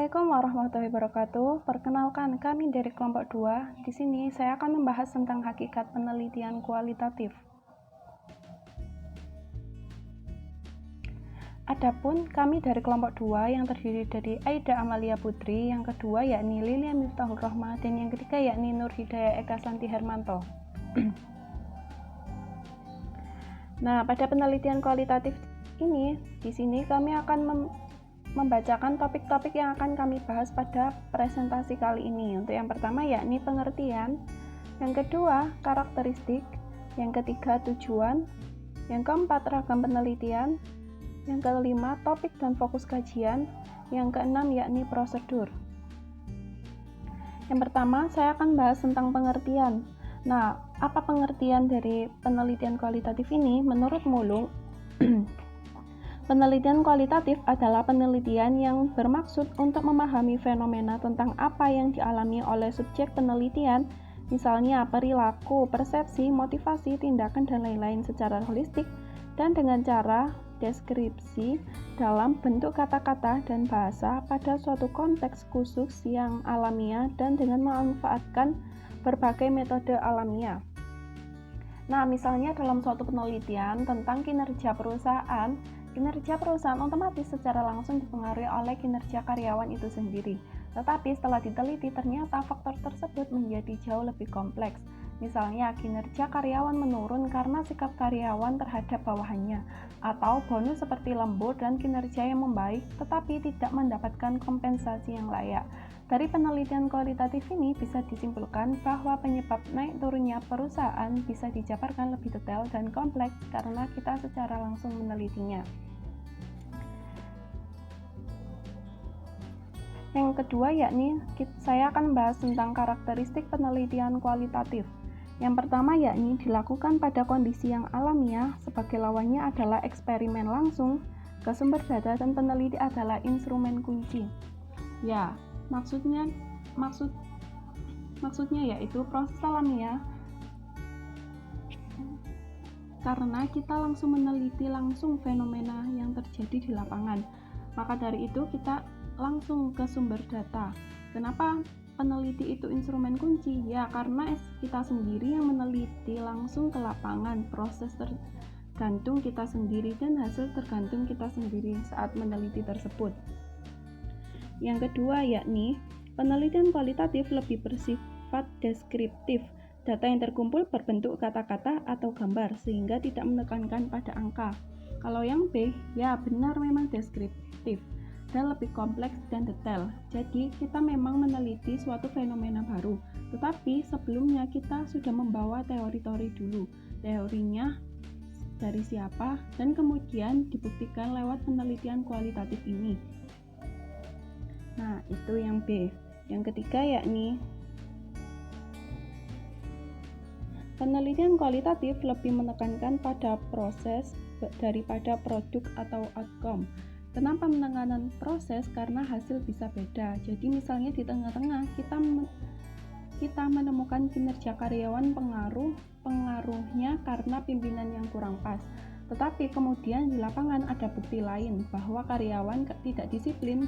Assalamualaikum warahmatullahi wabarakatuh. Perkenalkan, kami dari kelompok 2. Di sini saya akan membahas tentang hakikat penelitian kualitatif. Adapun kami dari kelompok 2 yang terdiri dari Aida Amalia Putri, yang kedua yakni Lilia Miftahul Rohmah, dan yang ketiga yakni Nur Hidayah Eka Santi Hermanto. Nah, pada penelitian kualitatif ini, di sini kami akan membacakan topik-topik yang akan kami bahas pada presentasi kali ini. Untuk yang pertama yakni pengertian, yang kedua karakteristik, yang ketiga tujuan, yang keempat ragam penelitian, yang kelima topik dan fokus kajian, yang keenam yakni prosedur. Yang pertama saya akan bahas tentang pengertian. Nah, apa pengertian dari penelitian kualitatif ini? Menurut Mulung, penelitian kualitatif adalah penelitian yang bermaksud untuk memahami fenomena tentang apa yang dialami oleh subjek penelitian, misalnya perilaku, persepsi, motivasi, tindakan, dan lain-lain secara holistik dan dengan cara deskripsi dalam bentuk kata-kata dan bahasa pada suatu konteks khusus yang alamiah dan dengan memanfaatkan berbagai metode alamiah. Nah, misalnya dalam suatu penelitian tentang kinerja perusahaan otomatis secara langsung dipengaruhi oleh kinerja karyawan itu sendiri. Tetapi setelah diteliti ternyata faktor tersebut menjadi jauh lebih kompleks. Misalnya kinerja karyawan menurun karena sikap karyawan terhadap bawahannya, atau bonus seperti lembur dan kinerja yang membaik tetapi tidak mendapatkan kompensasi yang layak. Dari penelitian kualitatif ini bisa disimpulkan bahwa penyebab naik turunnya perusahaan bisa dijabarkan lebih detail dan kompleks karena kita secara langsung menelitinya. Yang kedua yakni saya akan membahas tentang karakteristik penelitian kualitatif. Yang pertama yakni dilakukan pada kondisi yang alamiah, sebagai lawannya adalah eksperimen langsung, ke sumber data dan peneliti adalah instrumen kunci. Ya, maksudnya yaitu proses alamiah karena kita langsung meneliti langsung fenomena yang terjadi di lapangan. Maka dari itu kita langsung ke sumber data. Kenapa peneliti itu instrumen kunci? Ya, karena kita sendiri yang meneliti langsung ke lapangan, proses tergantung kita sendiri dan hasil tergantung kita sendiri saat meneliti tersebut. Yang kedua yakni penelitian kualitatif lebih bersifat deskriptif. Data yang terkumpul berbentuk kata-kata atau gambar sehingga tidak menekankan pada angka. Kalau yang B, ya benar memang deskriptif dan lebih kompleks dan detail. Jadi kita memang meneliti suatu fenomena baru, tetapi sebelumnya kita sudah membawa teori-teori dulu. Teorinya dari siapa dan kemudian dibuktikan lewat penelitian kualitatif ini. Nah, itu yang B. Yang ketiga yakni penelitian kualitatif lebih menekankan pada proses daripada produk atau outcome. Kenapa menekankan proses? Karena hasil bisa beda. Jadi misalnya di tengah-tengah kita menemukan kinerja karyawan pengaruhnya karena pimpinan yang kurang pas. Tetapi kemudian di lapangan ada bukti lain bahwa karyawan tidak disiplin.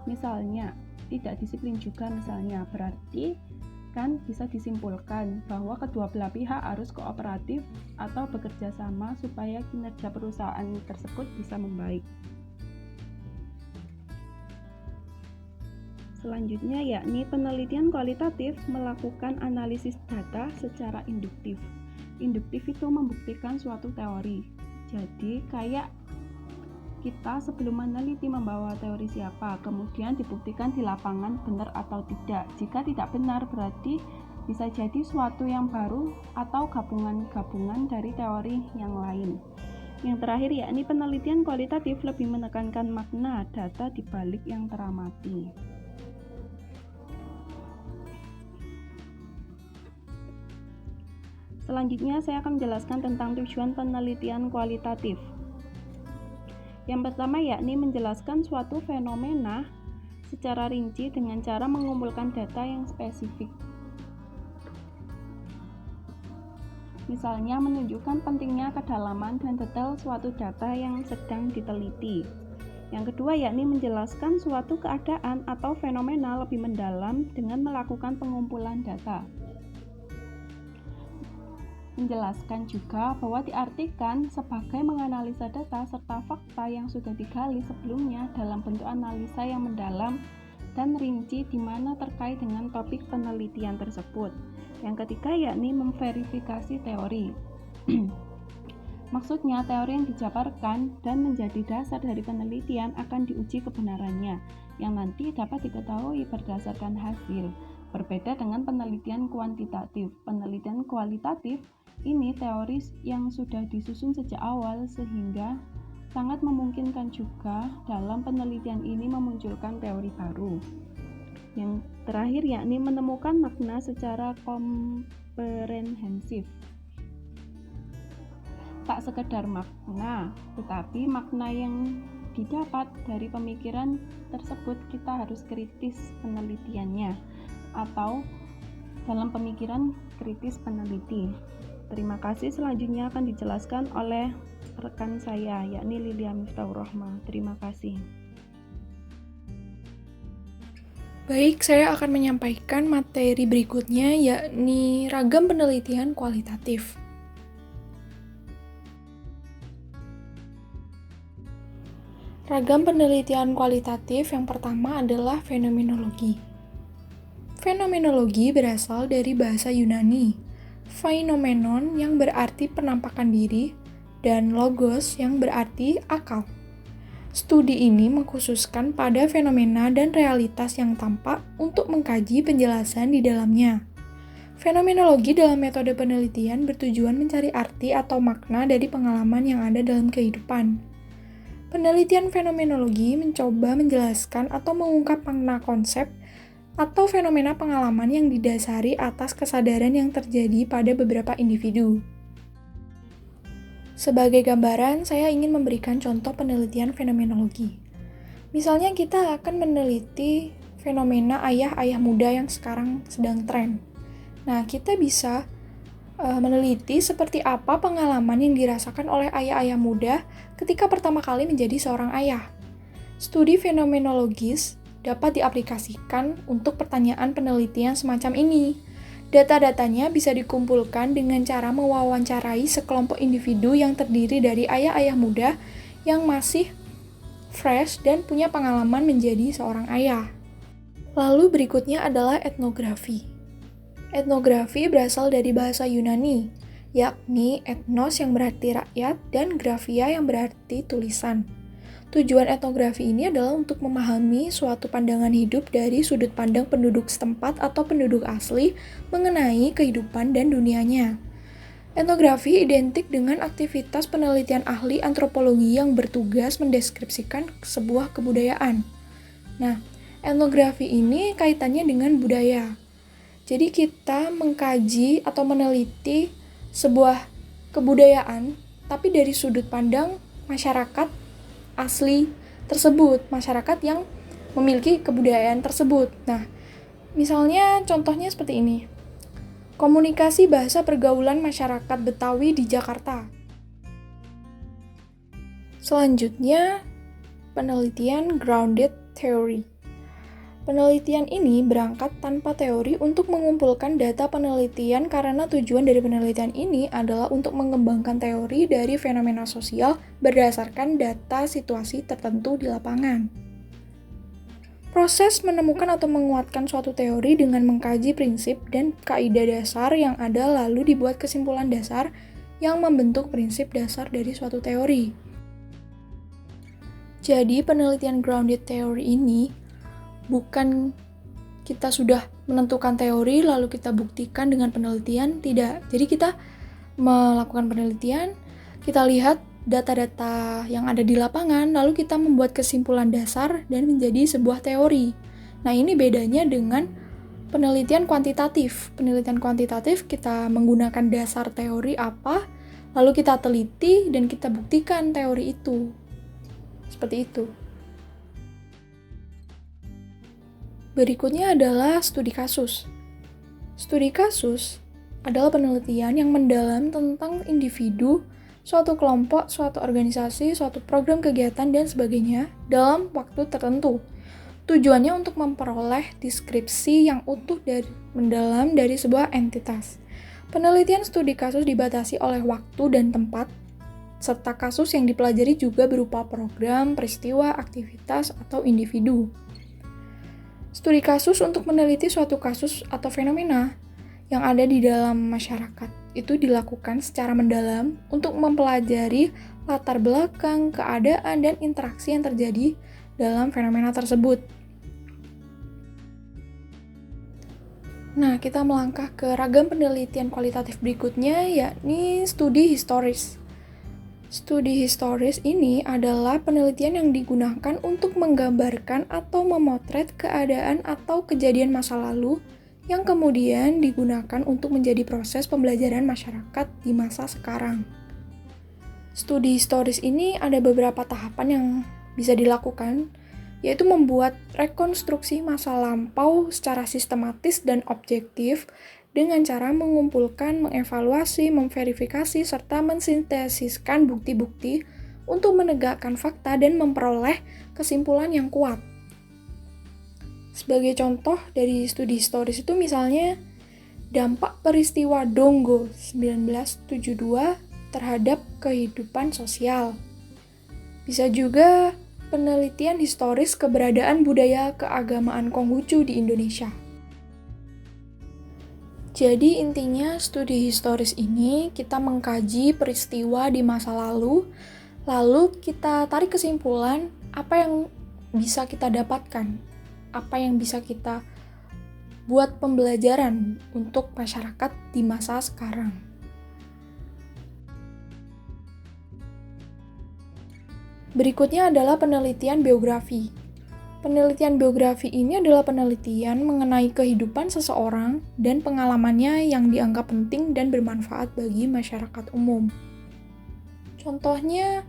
Misalnya tidak disiplin juga berarti kan bisa disimpulkan bahwa kedua belah pihak harus kooperatif atau bekerja sama supaya kinerja perusahaan tersebut bisa membaik. Selanjutnya yakni penelitian kualitatif melakukan analisis data secara induktif. Induktif itu membuktikan suatu teori. Jadi kayak kita sebelum meneliti membawa teori siapa, kemudian dibuktikan di lapangan benar atau tidak. Jika tidak benar berarti bisa jadi suatu yang baru atau gabungan-gabungan dari teori yang lain. Yang terakhir yakni penelitian kualitatif lebih menekankan makna data di balik yang teramati. Selanjutnya saya akan menjelaskan tentang tujuan penelitian kualitatif. Yang pertama yakni menjelaskan suatu fenomena secara rinci dengan cara mengumpulkan data yang spesifik. Misalnya menunjukkan pentingnya kedalaman dan detail suatu data yang sedang diteliti. Yang kedua yakni menjelaskan suatu keadaan atau fenomena lebih mendalam dengan melakukan pengumpulan data. Menjelaskan juga bahwa diartikan sebagai menganalisa data serta fakta yang sudah digali sebelumnya dalam bentuk analisa yang mendalam dan rinci di mana terkait dengan topik penelitian tersebut. Yang ketiga yakni memverifikasi teori. Maksudnya, teori yang dijabarkan dan menjadi dasar dari penelitian akan diuji kebenarannya, yang nanti dapat diketahui berdasarkan hasil. Berbeda dengan penelitian kuantitatif. Penelitian kualitatif ini teori yang sudah disusun sejak awal sehingga sangat memungkinkan juga dalam penelitian ini memunculkan teori baru. Yang terakhir yakni menemukan makna secara komprehensif. Tak sekedar makna, tetapi makna yang didapat dari pemikiran tersebut kita harus kritis penelitiannya atau dalam pemikiran kritis peneliti. Terima kasih, selanjutnya akan dijelaskan oleh rekan saya yakni Lilia Miftahur Rahma. Terima kasih. Baik, saya akan menyampaikan materi berikutnya yakni ragam penelitian kualitatif. Ragam penelitian kualitatif yang pertama adalah fenomenologi. Fenomenologi berasal dari bahasa Yunani, phenomenon yang berarti penampakan diri, dan logos yang berarti akal. Studi ini mengkhususkan pada fenomena dan realitas yang tampak untuk mengkaji penjelasan di dalamnya. Fenomenologi dalam metode penelitian bertujuan mencari arti atau makna dari pengalaman yang ada dalam kehidupan. Penelitian fenomenologi mencoba menjelaskan atau mengungkap makna konsep atau fenomena pengalaman yang didasari atas kesadaran yang terjadi pada beberapa individu. Sebagai gambaran, saya ingin memberikan contoh penelitian fenomenologi. Misalnya kita akan meneliti fenomena ayah-ayah muda yang sekarang sedang tren. Nah, kita bisa meneliti seperti apa pengalaman yang dirasakan oleh ayah-ayah muda ketika pertama kali menjadi seorang ayah. Studi fenomenologis dapat diaplikasikan untuk pertanyaan penelitian semacam ini. Data-datanya bisa dikumpulkan dengan cara mewawancarai sekelompok individu yang terdiri dari ayah-ayah muda yang masih fresh dan punya pengalaman menjadi seorang ayah. Lalu berikutnya adalah etnografi. Etnografi berasal dari bahasa Yunani, yakni ethnos yang berarti rakyat dan graphia yang berarti tulisan. Tujuan etnografi ini adalah untuk memahami suatu pandangan hidup dari sudut pandang penduduk setempat atau penduduk asli mengenai kehidupan dan dunianya. Etnografi identik dengan aktivitas penelitian ahli antropologi yang bertugas mendeskripsikan sebuah kebudayaan. Nah, etnografi ini kaitannya dengan budaya. Jadi kita mengkaji atau meneliti sebuah kebudayaan, tapi dari sudut pandang masyarakat asli tersebut, masyarakat yang memiliki kebudayaan tersebut. Nah, misalnya contohnya seperti ini. Komunikasi bahasa pergaulan masyarakat Betawi di Jakarta. Selanjutnya, penelitian grounded theory. Penelitian ini berangkat tanpa teori untuk mengumpulkan data penelitian karena tujuan dari penelitian ini adalah untuk mengembangkan teori dari fenomena sosial berdasarkan data situasi tertentu di lapangan. Proses menemukan atau menguatkan suatu teori dengan mengkaji prinsip dan kaidah dasar yang ada lalu dibuat kesimpulan dasar yang membentuk prinsip dasar dari suatu teori. Jadi penelitian grounded theory ini bukan kita sudah menentukan teori lalu kita buktikan dengan penelitian, tidak. Jadi kita melakukan penelitian, kita lihat data-data yang ada di lapangan, lalu kita membuat kesimpulan dasar dan menjadi sebuah teori. Nah, ini bedanya dengan penelitian kuantitatif. Penelitian kuantitatif kita menggunakan dasar teori apa, lalu kita teliti dan kita buktikan teori itu. Seperti itu. Berikutnya adalah studi kasus. Studi kasus adalah penelitian yang mendalam tentang individu suatu kelompok, suatu organisasi, suatu program kegiatan, dan sebagainya dalam waktu tertentu. Tujuannya untuk memperoleh deskripsi yang utuh dan mendalam dari sebuah entitas. Penelitian studi kasus dibatasi oleh waktu dan tempat, serta kasus yang dipelajari juga berupa program, peristiwa, aktivitas, atau individu. Studi kasus untuk meneliti suatu kasus atau fenomena yang ada di dalam masyarakat itu dilakukan secara mendalam untuk mempelajari latar belakang, keadaan, dan interaksi yang terjadi dalam fenomena tersebut. Nah, kita melangkah ke ragam penelitian kualitatif berikutnya, yakni studi historis. Studi historis ini adalah penelitian yang digunakan untuk menggambarkan atau memotret keadaan atau kejadian masa lalu yang kemudian digunakan untuk menjadi proses pembelajaran masyarakat di masa sekarang. Studi historis ini ada beberapa tahapan yang bisa dilakukan, yaitu membuat rekonstruksi masa lampau secara sistematis dan objektif dengan cara mengumpulkan, mengevaluasi, memverifikasi, serta mensintesiskan bukti-bukti untuk menegakkan fakta dan memperoleh kesimpulan yang kuat. Sebagai contoh dari studi historis itu misalnya dampak peristiwa Donggo 1972 terhadap kehidupan sosial. Bisa juga penelitian historis keberadaan budaya keagamaan Konghucu di Indonesia. Jadi intinya studi historis ini kita mengkaji peristiwa di masa lalu kita tarik kesimpulan apa yang bisa kita dapatkan, apa yang bisa kita buat pembelajaran untuk masyarakat di masa sekarang. Berikutnya adalah penelitian biografi. Penelitian biografi ini adalah penelitian mengenai kehidupan seseorang dan pengalamannya yang dianggap penting dan bermanfaat bagi masyarakat umum. Contohnya,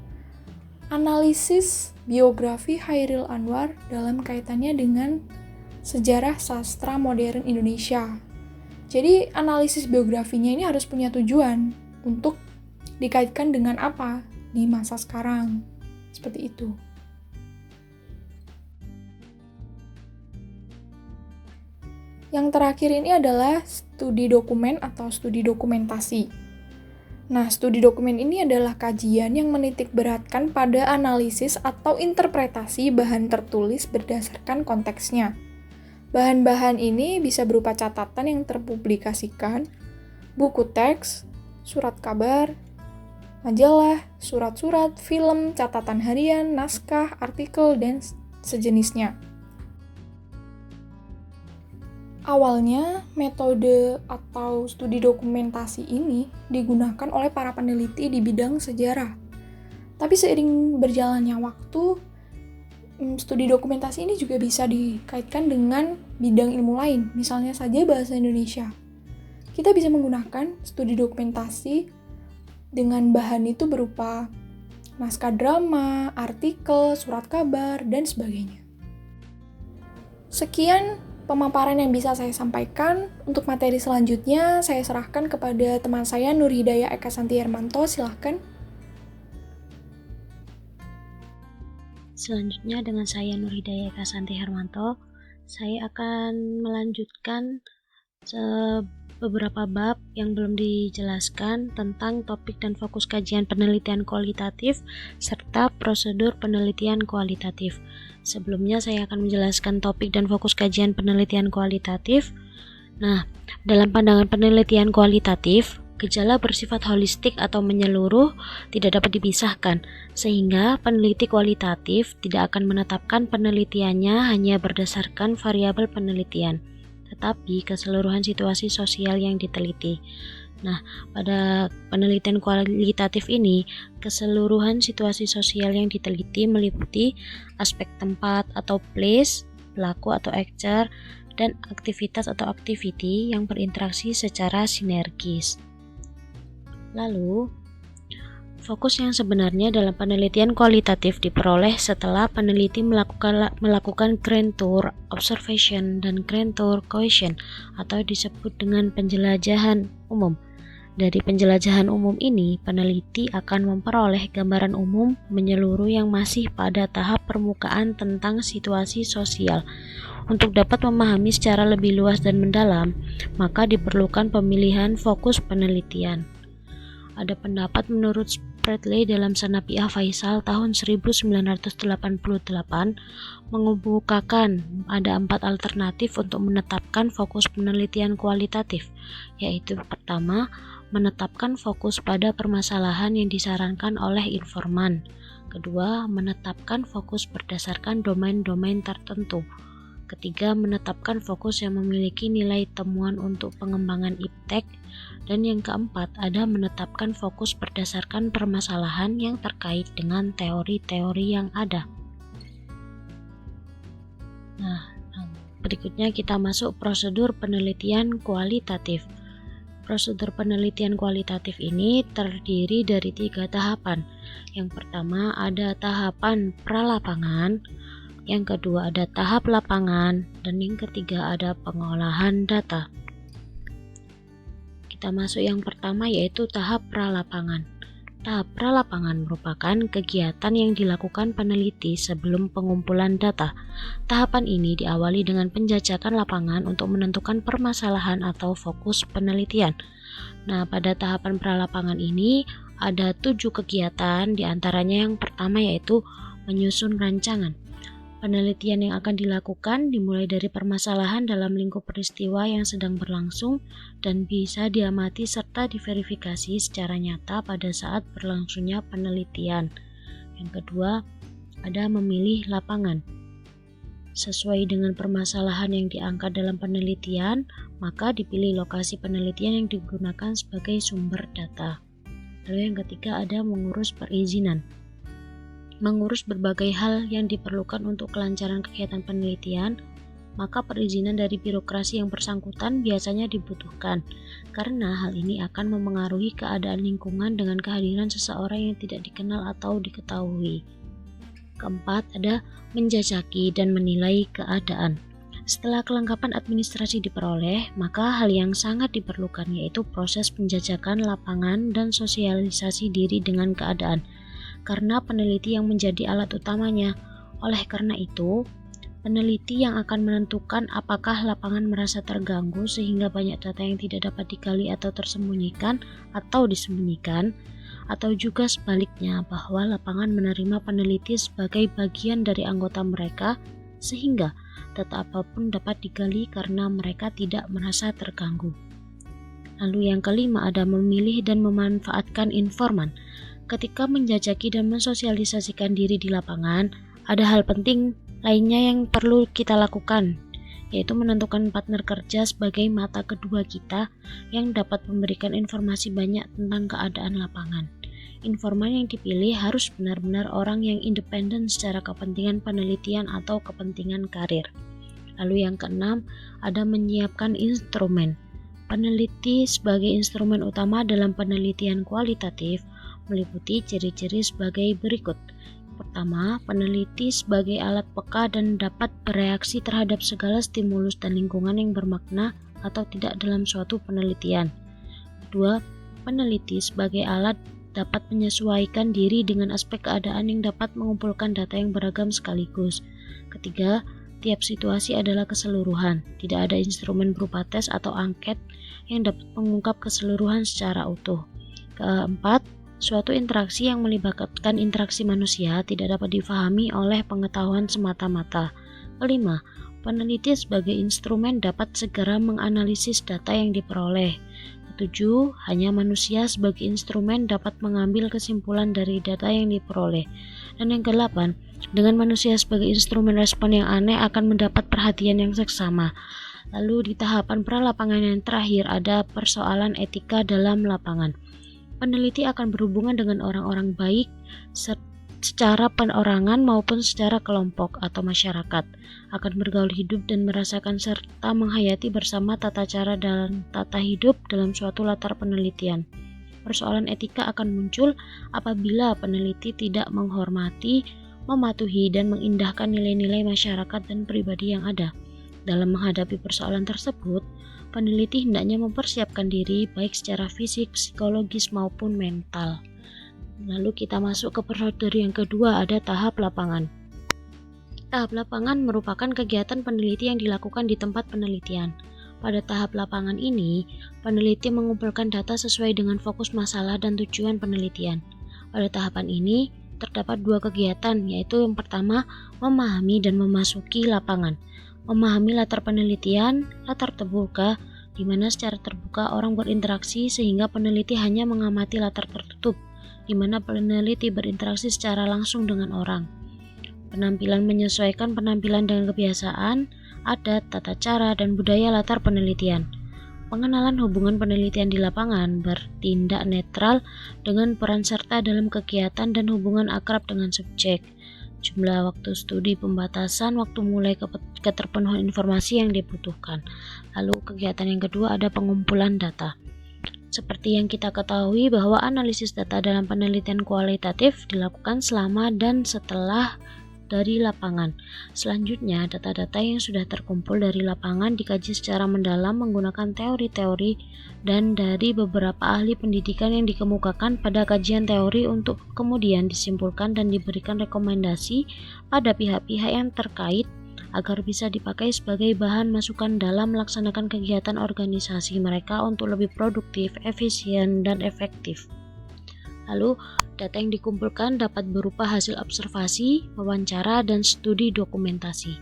analisis biografi Chairil Anwar dalam kaitannya dengan sejarah sastra modern Indonesia. Jadi, analisis biografinya ini harus punya tujuan untuk dikaitkan dengan apa di masa sekarang. Seperti itu. Yang terakhir ini adalah studi dokumen atau studi dokumentasi. Nah, studi dokumen ini adalah kajian yang menitik beratkan pada analisis atau interpretasi bahan tertulis berdasarkan konteksnya. Bahan-bahan ini bisa berupa catatan yang terpublikasikan, buku teks, surat kabar, majalah, surat-surat, film, catatan harian, naskah, artikel, dan sejenisnya. Awalnya, metode atau studi dokumentasi ini digunakan oleh para peneliti di bidang sejarah. Tapi seiring berjalannya waktu, studi dokumentasi ini juga bisa dikaitkan dengan bidang ilmu lain, misalnya saja bahasa Indonesia. Kita bisa menggunakan studi dokumentasi dengan bahan itu berupa naskah drama, artikel, surat kabar, dan sebagainya. Sekian pemaparan yang bisa saya sampaikan. Untuk materi selanjutnya, saya serahkan kepada teman saya Nur Hidayah Eka Santi Hermanto. Silahkan. Selanjutnya dengan saya Nur Hidayah Eka Santi Hermanto, saya akan melanjutkan beberapa bab yang belum dijelaskan tentang topik dan fokus kajian penelitian kualitatif serta prosedur penelitian kualitatif. Sebelumnya saya akan menjelaskan topik dan fokus kajian penelitian kualitatif. Nah, dalam pandangan penelitian kualitatif, gejala bersifat holistik atau menyeluruh tidak dapat dipisahkan, sehingga peneliti kualitatif tidak akan menetapkan penelitiannya hanya berdasarkan variabel penelitian, tetapi keseluruhan situasi sosial yang diteliti. Nah, pada penelitian kualitatif ini, keseluruhan situasi sosial yang diteliti meliputi aspek tempat atau place, pelaku atau actor, dan aktivitas atau activity yang berinteraksi secara sinergis. Lalu, fokus yang sebenarnya dalam penelitian kualitatif diperoleh setelah peneliti melakukan grand tour observation dan grand tour question atau disebut dengan penjelajahan umum. Dari penjelajahan umum ini, peneliti akan memperoleh gambaran umum menyeluruh yang masih pada tahap permukaan tentang situasi sosial. Untuk dapat memahami secara lebih luas dan mendalam, maka diperlukan pemilihan fokus penelitian. Ada pendapat menurut Spradley dalam Sanapiah Faisal tahun 1988 mengemukakan ada 4 alternatif untuk menetapkan fokus penelitian kualitatif, yaitu pertama, menetapkan fokus pada permasalahan yang disarankan oleh informan. Kedua, menetapkan fokus berdasarkan domain-domain tertentu. Ketiga, menetapkan fokus yang memiliki nilai temuan untuk pengembangan iptek. Dan yang keempat, ada menetapkan fokus berdasarkan permasalahan yang terkait dengan teori-teori yang ada. Nah, berikutnya kita masuk prosedur penelitian kualitatif. Prosedur penelitian kualitatif ini terdiri dari 3 tahapan. Yang pertama ada tahapan pralapangan, yang kedua ada tahap lapangan, dan yang ketiga ada pengolahan data. Kita masuk yang pertama yaitu tahap pralapangan. Tahap pralapangan merupakan kegiatan yang dilakukan peneliti sebelum pengumpulan data. Tahapan ini diawali dengan penjajakan lapangan untuk menentukan permasalahan atau fokus penelitian. Nah, pada tahapan pralapangan ini ada 7 kegiatan, diantaranya yang pertama yaitu menyusun rancangan. Penelitian yang akan dilakukan dimulai dari permasalahan dalam lingkup peristiwa yang sedang berlangsung dan bisa diamati serta diverifikasi secara nyata pada saat berlangsungnya penelitian. Yang kedua, ada memilih lapangan. Sesuai dengan permasalahan yang diangkat dalam penelitian, maka dipilih lokasi penelitian yang digunakan sebagai sumber data. Lalu yang ketiga ada mengurus perizinan. Mengurus berbagai hal yang diperlukan untuk kelancaran kegiatan penelitian, maka perizinan dari birokrasi yang bersangkutan biasanya dibutuhkan, karena hal ini akan memengaruhi keadaan lingkungan dengan kehadiran seseorang yang tidak dikenal atau diketahui. Keempat, ada menjajaki dan menilai keadaan. Setelah kelengkapan administrasi diperoleh, maka hal yang sangat diperlukan yaitu proses penjajakan lapangan dan sosialisasi diri dengan keadaan, karena peneliti yang menjadi alat utamanya. Oleh karena itu, peneliti yang akan menentukan apakah lapangan merasa terganggu sehingga banyak data yang tidak dapat digali atau tersembunyikan atau disembunyikan, atau juga sebaliknya bahwa lapangan menerima peneliti sebagai bagian dari anggota mereka sehingga data apapun dapat digali karena mereka tidak merasa terganggu. Lalu yang kelima ada memilih dan memanfaatkan informan. Ketika menjajaki dan mensosialisasikan diri di lapangan, ada hal penting lainnya yang perlu kita lakukan, yaitu menentukan partner kerja sebagai mata kedua kita yang dapat memberikan informasi banyak tentang keadaan lapangan. Informan yang dipilih harus benar-benar orang yang independen secara kepentingan penelitian atau kepentingan karir. Lalu yang keenam, ada menyiapkan instrumen. Peneliti sebagai instrumen utama dalam penelitian kualitatif meliputi ciri-ciri sebagai berikut. Pertama, peneliti sebagai alat peka dan dapat bereaksi terhadap segala stimulus dan lingkungan yang bermakna atau tidak dalam suatu penelitian. Kedua, peneliti sebagai alat dapat menyesuaikan diri dengan aspek keadaan yang dapat mengumpulkan data yang beragam sekaligus. Ketiga, tiap situasi adalah keseluruhan. Tidak ada instrumen berupa tes atau angket yang dapat mengungkap keseluruhan secara utuh. Keempat, suatu interaksi yang melibatkan interaksi manusia tidak dapat difahami oleh pengetahuan semata-mata. Kelima, peneliti sebagai instrumen dapat segera menganalisis data yang diperoleh. Ketujuh, hanya manusia sebagai instrumen dapat mengambil kesimpulan dari data yang diperoleh. Dan yang kedelapan, dengan manusia sebagai instrumen respon yang aneh akan mendapat perhatian yang seksama. Lalu di tahapan pralapangan yang terakhir ada persoalan etika dalam lapangan. Peneliti akan berhubungan dengan orang-orang baik secara perorangan maupun secara kelompok atau masyarakat, akan bergaul hidup dan merasakan serta menghayati bersama tata cara dan tata hidup dalam suatu latar penelitian. Persoalan etika akan muncul apabila peneliti tidak menghormati, mematuhi, dan mengindahkan nilai-nilai masyarakat dan pribadi yang ada. Dalam menghadapi persoalan tersebut, peneliti hendaknya mempersiapkan diri baik secara fisik, psikologis maupun mental. Lalu kita masuk ke prosedur yang kedua, ada tahap lapangan. Tahap lapangan merupakan kegiatan peneliti yang dilakukan di tempat penelitian. Pada tahap lapangan ini, peneliti mengumpulkan data sesuai dengan fokus masalah dan tujuan penelitian. Pada tahapan ini, terdapat dua kegiatan, yaitu yang pertama, memahami dan memasuki lapangan. Memahami latar penelitian, latar terbuka, di mana secara terbuka orang berinteraksi sehingga peneliti hanya mengamati latar tertutup, di mana peneliti berinteraksi secara langsung dengan orang. Penampilan menyesuaikan penampilan dengan kebiasaan, adat, tata cara, dan budaya latar penelitian. Pengenalan hubungan penelitian di lapangan bertindak netral dengan peran serta dalam kegiatan dan hubungan akrab dengan subjek. Jumlah waktu studi, pembatasan waktu mulai keterpenuhan informasi yang dibutuhkan. Lalu kegiatan yang kedua ada pengumpulan data. Seperti yang kita ketahui bahwa analisis data dalam penelitian kualitatif dilakukan selama dan setelah dari lapangan. Selanjutnya, data-data yang sudah terkumpul dari lapangan dikaji secara mendalam menggunakan teori-teori dan dari beberapa ahli pendidikan yang dikemukakan pada kajian teori untuk kemudian disimpulkan dan diberikan rekomendasi pada pihak-pihak yang terkait agar bisa dipakai sebagai bahan masukan dalam melaksanakan kegiatan organisasi mereka untuk lebih produktif, efisien, dan efektif. Lalu, data yang dikumpulkan dapat berupa hasil observasi, wawancara, dan studi dokumentasi.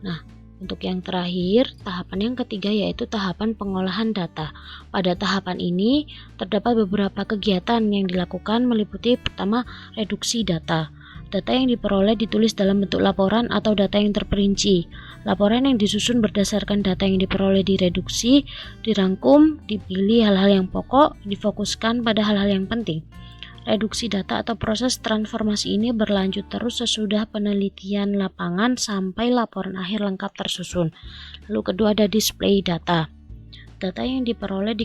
Nah, untuk yang terakhir, tahapan yang ketiga yaitu tahapan pengolahan data. Pada tahapan ini, terdapat beberapa kegiatan yang dilakukan meliputi pertama, reduksi data. Data yang diperoleh ditulis dalam bentuk laporan atau data yang terperinci. Laporan yang disusun berdasarkan data yang diperoleh direduksi, dirangkum, dipilih hal-hal yang pokok, difokuskan pada hal-hal yang penting. Reduksi data atau proses transformasi ini berlanjut terus sesudah penelitian lapangan sampai laporan akhir lengkap tersusun. Lalu kedua ada display data. Data yang diperoleh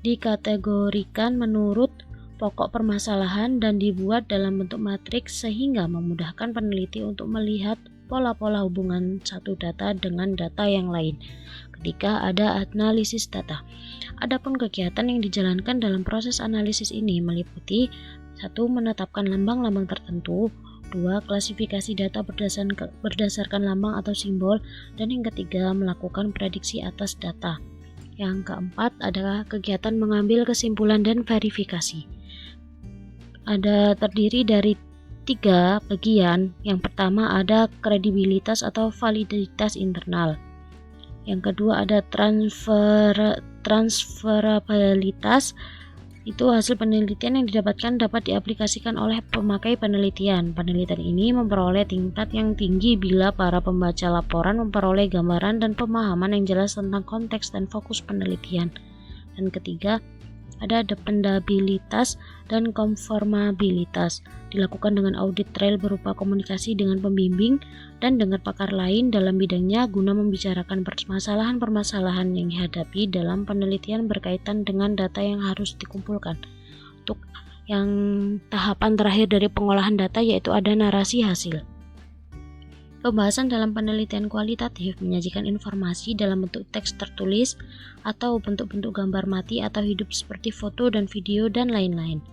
dikategorikan menurut pokok permasalahan dan dibuat dalam bentuk matriks sehingga memudahkan peneliti untuk melihat pola-pola hubungan satu data dengan data yang lain ketika ada analisis data. Adapun kegiatan yang dijalankan dalam proses analisis ini meliputi 1. Menetapkan lambang-lambang tertentu, 2. Klasifikasi data berdasarkan lambang atau simbol, dan yang ketiga melakukan prediksi atas data. Yang keempat adalah kegiatan mengambil kesimpulan dan verifikasi. Ada terdiri dari 3 bagian. Yang pertama ada kredibilitas atau validitas internal. Yang kedua ada transferabilitas. Itu hasil penelitian yang didapatkan dapat diaplikasikan oleh pemakai penelitian. Penelitian ini memperoleh tingkat yang tinggi bila para pembaca laporan memperoleh gambaran dan pemahaman yang jelas tentang konteks dan fokus penelitian. Dan ketiga, ada dependabilitas dan konformabilitas. Dilakukan dengan audit trail berupa komunikasi dengan pembimbing dan dengan pakar lain dalam bidangnya guna membicarakan permasalahan-permasalahan yang dihadapi dalam penelitian berkaitan dengan data yang harus dikumpulkan. Untuk yang tahapan terakhir dari pengolahan data yaitu ada narasi hasil. Pembahasan dalam penelitian kualitatif menyajikan informasi dalam bentuk teks tertulis atau bentuk-bentuk gambar mati atau hidup seperti foto dan video dan lain-lain.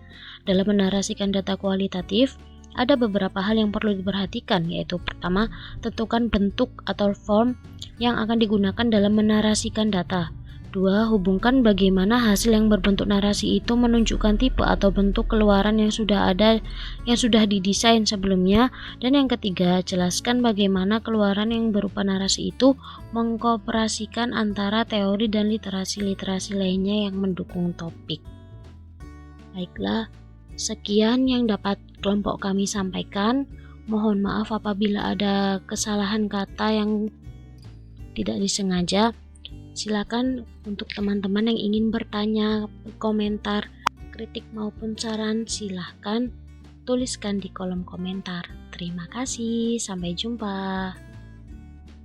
Dalam menarasikan data kualitatif, ada beberapa hal yang perlu diperhatikan, yaitu pertama, tentukan bentuk atau form yang akan digunakan dalam menarasikan data. 2. Hubungkan bagaimana hasil yang berbentuk narasi itu menunjukkan tipe atau bentuk keluaran yang sudah didesain sebelumnya. Dan yang ketiga, jelaskan bagaimana keluaran yang berupa narasi itu mengkooperasikan antara teori dan literasi lainnya yang mendukung topik. Baiklah, sekian yang dapat kelompok kami sampaikan. Mohon maaf apabila ada kesalahan kata yang tidak disengaja. Silakan untuk teman-teman yang ingin bertanya, komentar, kritik maupun saran, silakan tuliskan di kolom komentar. Terima kasih, sampai jumpa.